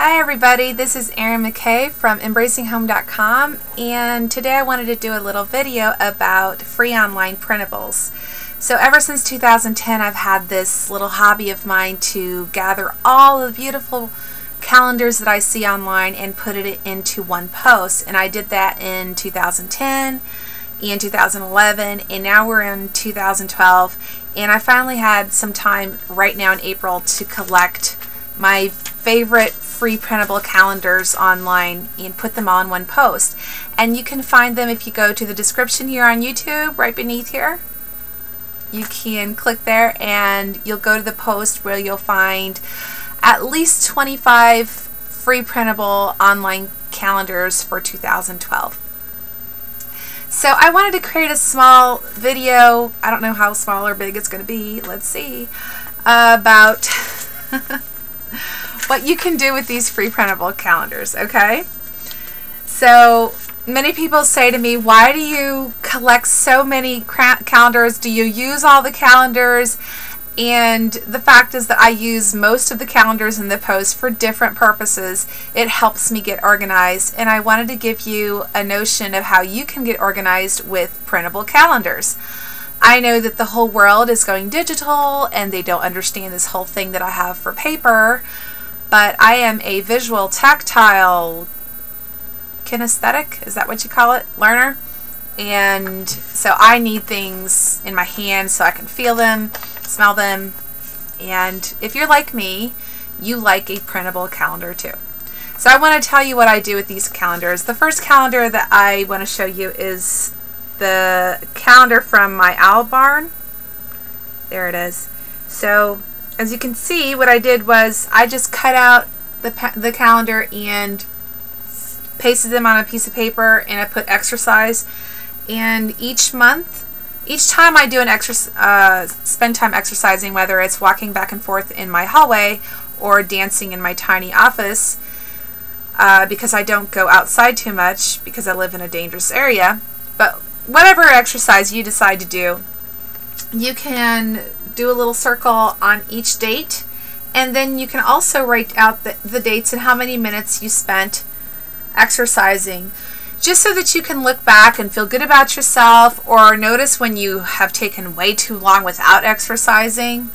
Hi everybody, this is Eren McKay from EmbracingHome.com, and today I wanted to do a little video about free online printables. So ever since 2010 I've had this little hobby of mine to gather all the beautiful calendars that I see online and put it into one post, and I did that in 2010 and 2011, and now we're in 2012, and I finally had some time right now in April to collect my favorite free printable calendars online and put them all in one post. And you can find them if you go to the description here on YouTube, right beneath here. You can click there and you'll go to the post where you'll find at least 25 free printable online calendars for 2012. So I wanted to create a small video, I don't know how small or big it's going to be, let's see, about what you can do with these free printable calendars, okay? So many people say to me, why do you collect so many calendars? Do you use all the calendars? And the fact is that I use most of the calendars in the post for different purposes. It helps me get organized, and I wanted to give you a notion of how you can get organized with printable calendars. I know that the whole world is going digital and they don't understand this whole thing that I have for paper, but I am a visual, tactile, kinesthetic, is that what you call it, learner? And so I need things in my hands so I can feel them, smell them, and if you're like me, you like a printable calendar too. So I want to tell you what I do with these calendars. The first calendar that I want to show you is the calendar from my owl barn. There it is. So as you can see, what I did was I just cut out the calendar and pasted them on a piece of paper, and I put exercise. And each month, each time I do an spend time exercising, whether it's walking back and forth in my hallway or dancing in my tiny office, because I don't go outside too much because I live in a dangerous area, but whatever exercise you decide to do, you can do a little circle on each date, and then you can also write out the dates and how many minutes you spent exercising, just so that you can look back and feel good about yourself, or notice when you have taken way too long without exercising.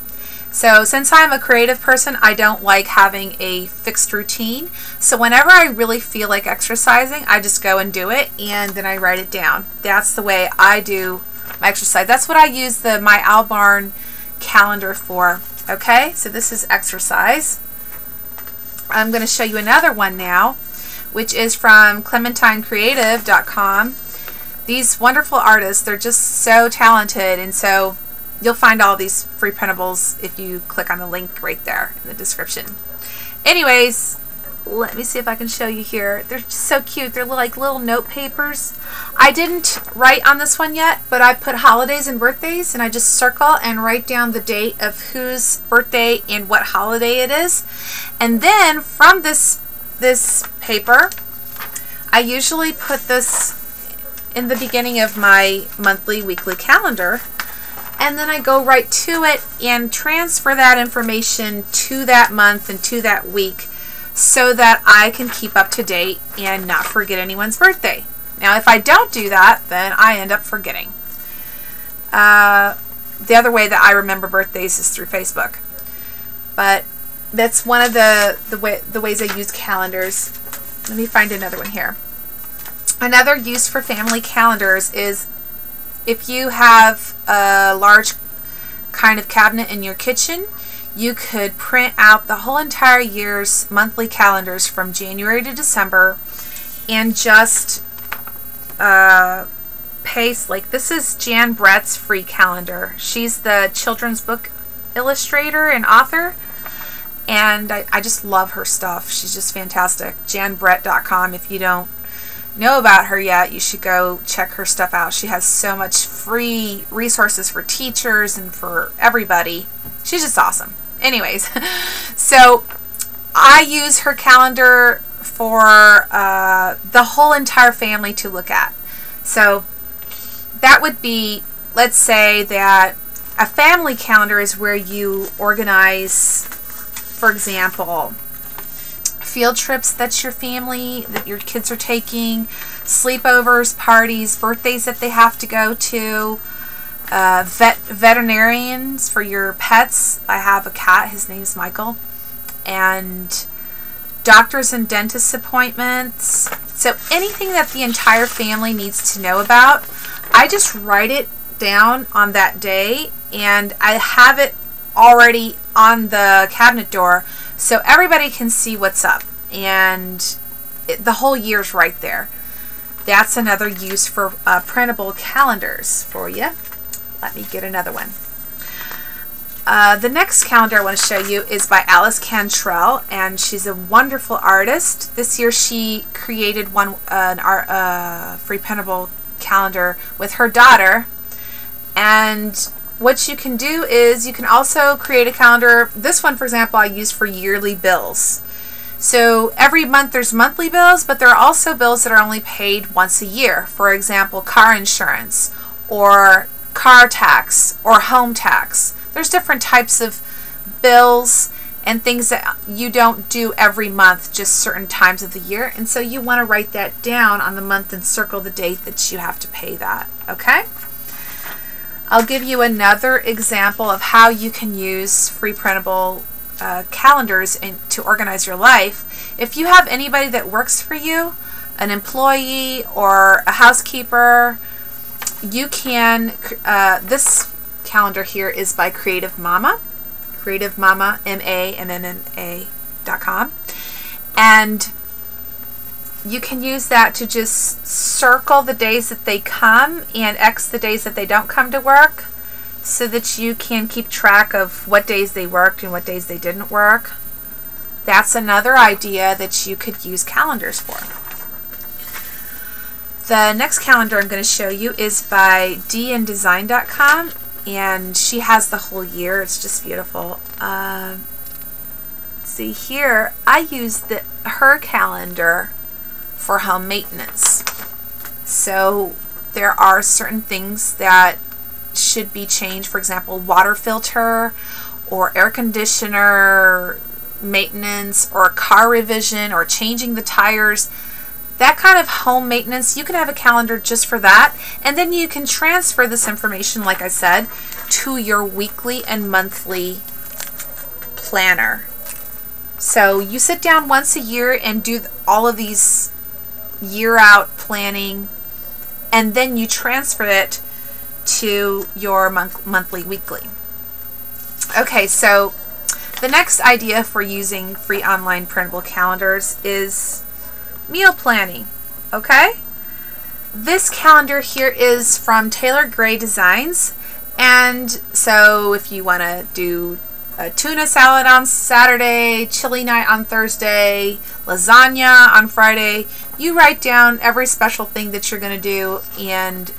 So since I'm a creative person, I don't like having a fixed routine. So whenever I really feel like exercising, I just go and do it, and then I write it down. That's the way I do my exercise. That's what I use the My Owl Barn calendar for. Okay, so this is exercise. I'm going to show you another one now, which is from ClementineCreative.com. These wonderful artists, they're just so talented, and so you'll find all these free printables if you click on the link right there in the description. Anyways, let me see if I can show you here. They're just so cute. They're like little note papers. I didn't write on this one yet, but I put holidays and birthdays, and I just circle and write down the date of whose birthday and what holiday it is. And then from this paper, I usually put this in the beginning of my monthly, weekly calendar, and then I go right to it and transfer that information to that month and to that week so that I can keep up to date and not forget anyone's birthday. Now if I don't do that, then I end up forgetting. The other way that I remember birthdays is through Facebook, but that's one of the ways I use calendars. Let me find another one here. Another use for family calendars is if you have a large kind of cabinet in your kitchen, you could print out the whole entire year's monthly calendars from January to December and just paste, like this is Jan Brett's free calendar. She's the children's book illustrator and author, and I just love her stuff. She's just fantastic. JanBrett.com. If you don't know about her yet, you should go check her stuff out. She has so much free resources for teachers and for everybody. She's just awesome. Anyways, so I use her calendar for the whole entire family to look at. So that would be, let's say that a family calendar is where you organize, for example, field trips that your kids are taking, sleepovers, parties, birthdays that they have to go to, veterinarians for your pets. I have a cat, his name's Michael, and doctors and dentist appointments. So anything that the entire family needs to know about, I just write it down on that day, and I have it already on the cabinet door so everybody can see what's up, and the whole year's right there. That's another use for printable calendars for you. Let me get another one. The next calendar I want to show you is by Alice Cantrell, and she's a wonderful artist. This year she created an free printable calendar with her daughter, and what you can do is you can also create a calendar. This one, for example, I use for yearly bills. So every month there's monthly bills, but there are also bills that are only paid once a year. For example, car insurance or car tax or home tax. There's different types of bills and things that you don't do every month, just certain times of the year. And so you want to write that down on the month and circle the date that you have to pay that. Okay? I'll give you another example of how you can use free printable calendars to organize your life. If you have anybody that works for you, an employee or a housekeeper, you can, this calendar here is by Creative Mama, MAMMA.com, and you can use that to just circle the days that they come and X the days that they don't come to work, so that you can keep track of what days they worked and what days they didn't work. That's another idea that you could use calendars for. The next calendar I'm going to show you is by dndesign.com, and she has the whole year. It's just beautiful. See here, I use her calendar for home maintenance. So there are certain things that should be changed. For example, water filter or air conditioner maintenance or car revision or changing the tires. That kind of home maintenance, you can have a calendar just for that, and then you can transfer this information, like I said, to your weekly and monthly planner. So you sit down once a year and do all of these year-out planning, and then you transfer it to your monthly, weekly. Okay, so the next idea for using free online printable calendars is meal planning. Okay, this calendar here is from Taylor Gray Designs, and so if you want to do a tuna salad on Saturday, chili night on Thursday, lasagna on Friday, you write down every special thing that you're going to do and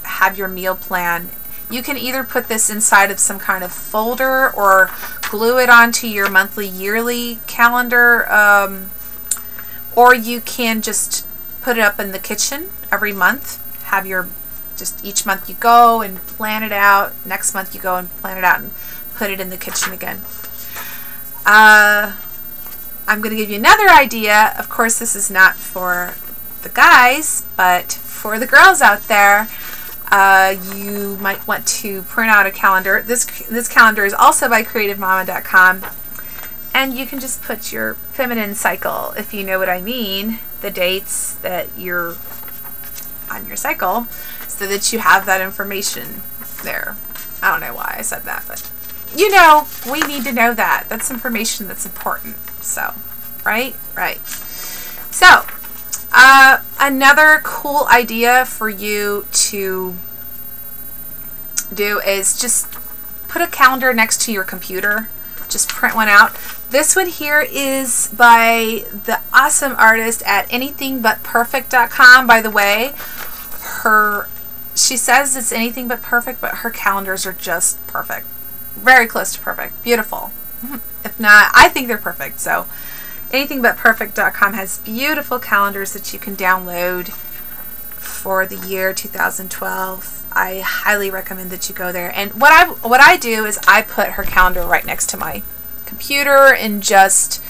have your meal plan. You can either put this inside of some kind of folder or glue it onto your monthly, yearly calendar, or you can just put it up in the kitchen every month. Have your, just each month you go and plan it out. Next month you go and plan it out and put it in the kitchen again. I'm going to give you another idea. Of course, this is not for the guys, but for the girls out there. You might want to print out a calendar. This calendar is also by creativemama.com, and you can just put your feminine cycle, if you know what I mean, the dates that you're on your cycle, so that you have that information there. I don't know why I said that, but you know, we need to know that. That's information that's important. So, right? Right. So, another cool idea for you to do is just put a calendar next to your computer. Just print one out. This one here is by the awesome artist at anythingbutperfect.com. By the way, she says it's anything but perfect, but her calendars are just perfect. Very close to perfect. Beautiful. If not, I think they're perfect. So anythingbutperfect.com has beautiful calendars that you can download for the year 2012. I highly recommend that you go there. And what I do is I put her calendar right next to my computer and just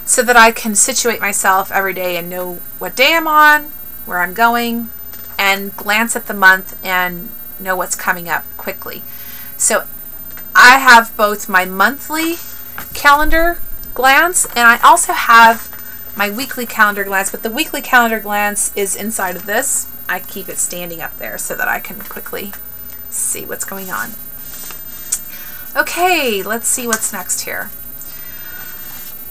so that I can situate myself every day and know what day I'm on, where I'm going, and glance at the month and know what's coming up quickly. So I have both my monthly calendar glance and I also have my weekly calendar glance, but the weekly calendar glance is inside of this. I keep it standing up there so that I can quickly see what's going on. Okay, let's see what's next here.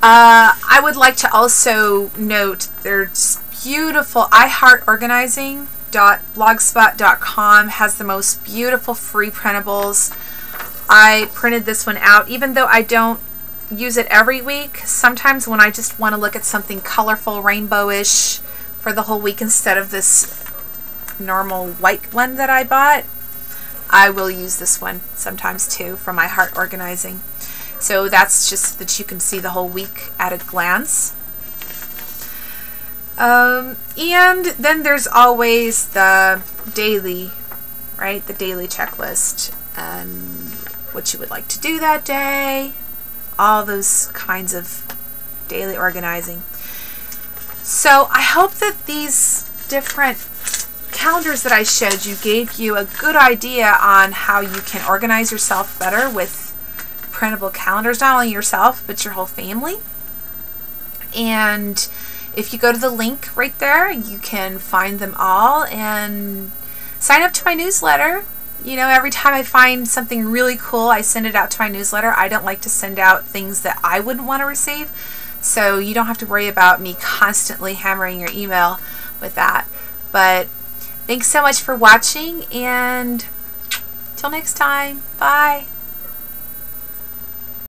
I would like to also note there's beautiful iHeartOrganizing.blogspot.com has the most beautiful free printables. I printed this one out, even though I don't use it every week. Sometimes when I just want to look at something colorful, rainbowish for the whole week instead of this normal white one that I bought, I will use this one sometimes too from iHeart Organizing. So that's just that you can see the whole week at a glance. And then there's always the daily, right? The daily checklist and what you would like to do that day, all those kinds of daily organizing. So I hope that these different calendars that I showed you gave you a good idea on how you can organize yourself better with printable calendars, not only yourself, but your whole family. And if you go to the link right there, you can find them all and sign up to my newsletter. You know, every time I find something really cool, I send it out to my newsletter. I don't like to send out things that I wouldn't want to receive, so you don't have to worry about me constantly hammering your email with that. But thanks so much for watching, and till next time, bye.